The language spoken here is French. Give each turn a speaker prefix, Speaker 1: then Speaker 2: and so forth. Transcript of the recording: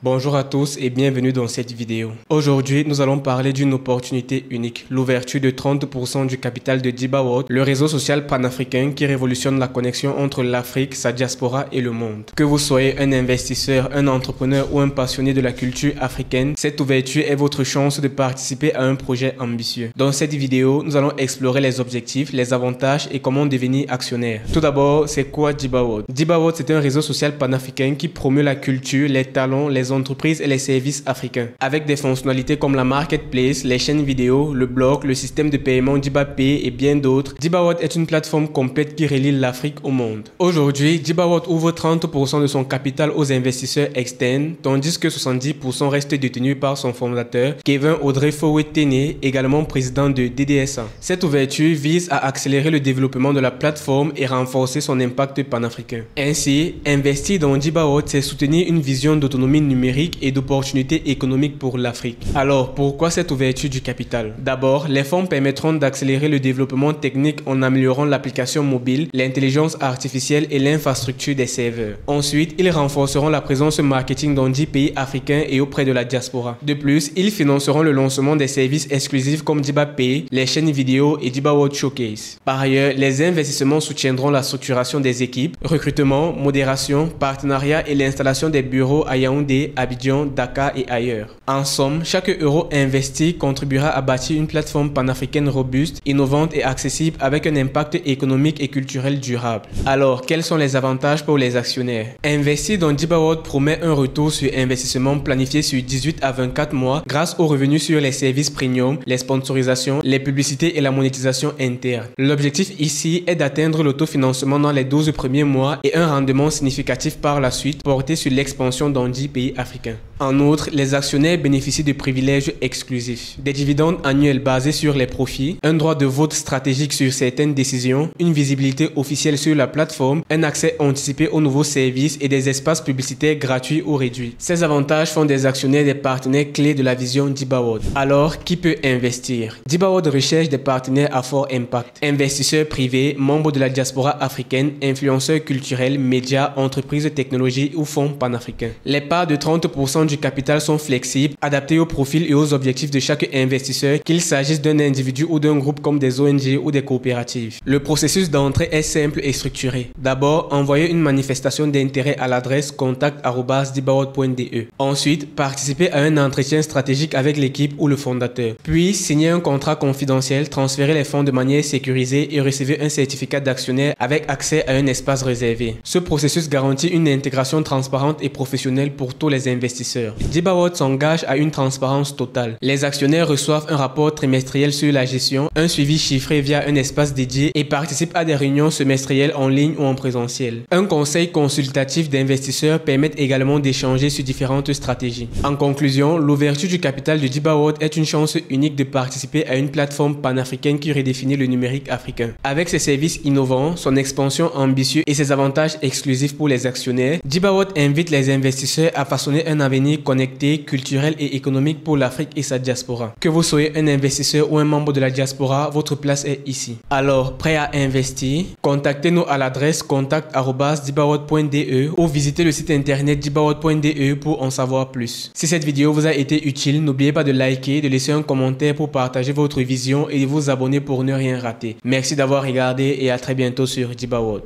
Speaker 1: Bonjour à tous et bienvenue dans cette vidéo. Aujourd'hui, nous allons parler d'une opportunité unique, l'ouverture de 30% du capital de DibaWorld, le réseau social panafricain qui révolutionne la connexion entre l'Afrique, sa diaspora et le monde. Que vous soyez un investisseur, un entrepreneur ou un passionné de la culture africaine, cette ouverture est votre chance de participer à un projet ambitieux. Dans cette vidéo, nous allons explorer les objectifs, les avantages et comment devenir actionnaire. Tout d'abord, c'est quoi DibaWorld? DibaWorld, c'est un réseau social panafricain qui promeut la culture, les talents, les entreprises et les services africains. Avec des fonctionnalités comme la marketplace, les chaînes vidéo, le blog, le système de paiement DibaPay et bien d'autres, DibaWorld est une plateforme complète qui relie l'Afrique au monde. Aujourd'hui, DibaWorld ouvre 30% de son capital aux investisseurs externes, tandis que 70% reste détenu par son fondateur, Kevin Audrey Fowey-Téné, également président de DDSA. Cette ouverture vise à accélérer le développement de la plateforme et renforcer son impact panafricain. Ainsi, investir dans DibaWorld, c'est soutenir une vision d'autonomie numérique et d'opportunités économiques pour l'Afrique. Alors, pourquoi cette ouverture du capital? D'abord, les fonds permettront d'accélérer le développement technique en améliorant l'application mobile, l'intelligence artificielle et l'infrastructure des serveurs. Ensuite, ils renforceront la présence marketing dans 10 pays africains et auprès de la diaspora. De plus, ils financeront le lancement des services exclusifs comme DibaPay, les chaînes vidéo et DibaWorld Showcase. Par ailleurs, les investissements soutiendront la structuration des équipes, recrutement, modération, partenariat et l'installation des bureaux à Yaoundé, Abidjan, Dakar et ailleurs. En somme, chaque euro investi contribuera à bâtir une plateforme panafricaine robuste, innovante et accessible avec un impact économique et culturel durable. Alors, quels sont les avantages pour les actionnaires? Investir dans DibaWorld promet un retour sur investissement planifié sur 18 à 24 mois grâce aux revenus sur les services premium, les sponsorisations, les publicités et la monétisation interne. L'objectif ici est d'atteindre l'autofinancement dans les 12 premiers mois et un rendement significatif par la suite porté sur l'expansion dans 10 pays africains. En outre, les actionnaires bénéficient de privilèges exclusifs, des dividendes annuels basés sur les profits, un droit de vote stratégique sur certaines décisions, une visibilité officielle sur la plateforme, un accès anticipé aux nouveaux services et des espaces publicitaires gratuits ou réduits. Ces avantages font des actionnaires des partenaires clés de la vision DibaWorld. Alors, qui peut investir? DibaWorld recherche des partenaires à fort impact. Investisseurs privés, membres de la diaspora africaine, influenceurs culturels, médias, entreprises de technologie ou fonds panafricains. Les parts de 30% du capital sont flexibles, adaptés au profil et aux objectifs de chaque investisseur, qu'il s'agisse d'un individu ou d'un groupe comme des ONG ou des coopératives. Le processus d'entrée est simple et structuré. D'abord, envoyer une manifestation d'intérêt à l'adresse contact@dibaworld.de. Ensuite, participer à un entretien stratégique avec l'équipe ou le fondateur. Puis, signer un contrat confidentiel, transférer les fonds de manière sécurisée et recevoir un certificat d'actionnaire avec accès à un espace réservé. Ce processus garantit une intégration transparente et professionnelle pour tous les investisseurs. DibaWorld s'engage à une transparence totale. Les actionnaires reçoivent un rapport trimestriel sur la gestion, un suivi chiffré via un espace dédié et participent à des réunions semestrielles en ligne ou en présentiel. Un conseil consultatif d'investisseurs permet également d'échanger sur différentes stratégies. En conclusion, l'ouverture du capital de DibaWorld est une chance unique de participer à une plateforme panafricaine qui redéfinit le numérique africain. Avec ses services innovants, son expansion ambitieuse et ses avantages exclusifs pour les actionnaires, DibaWorld invite les investisseurs à façonner un avenir connecté, culturel et économique pour l'Afrique et sa diaspora. Que vous soyez un investisseur ou un membre de la diaspora, votre place est ici. Alors, prêt à investir? Contactez-nous à l'adresse contact@dibaworld.de ou visitez le site internet dibaworld.de pour en savoir plus. Si cette vidéo vous a été utile, n'oubliez pas de liker, de laisser un commentaire pour partager votre vision et de vous abonner pour ne rien rater. Merci d'avoir regardé et à très bientôt sur DibaWorld.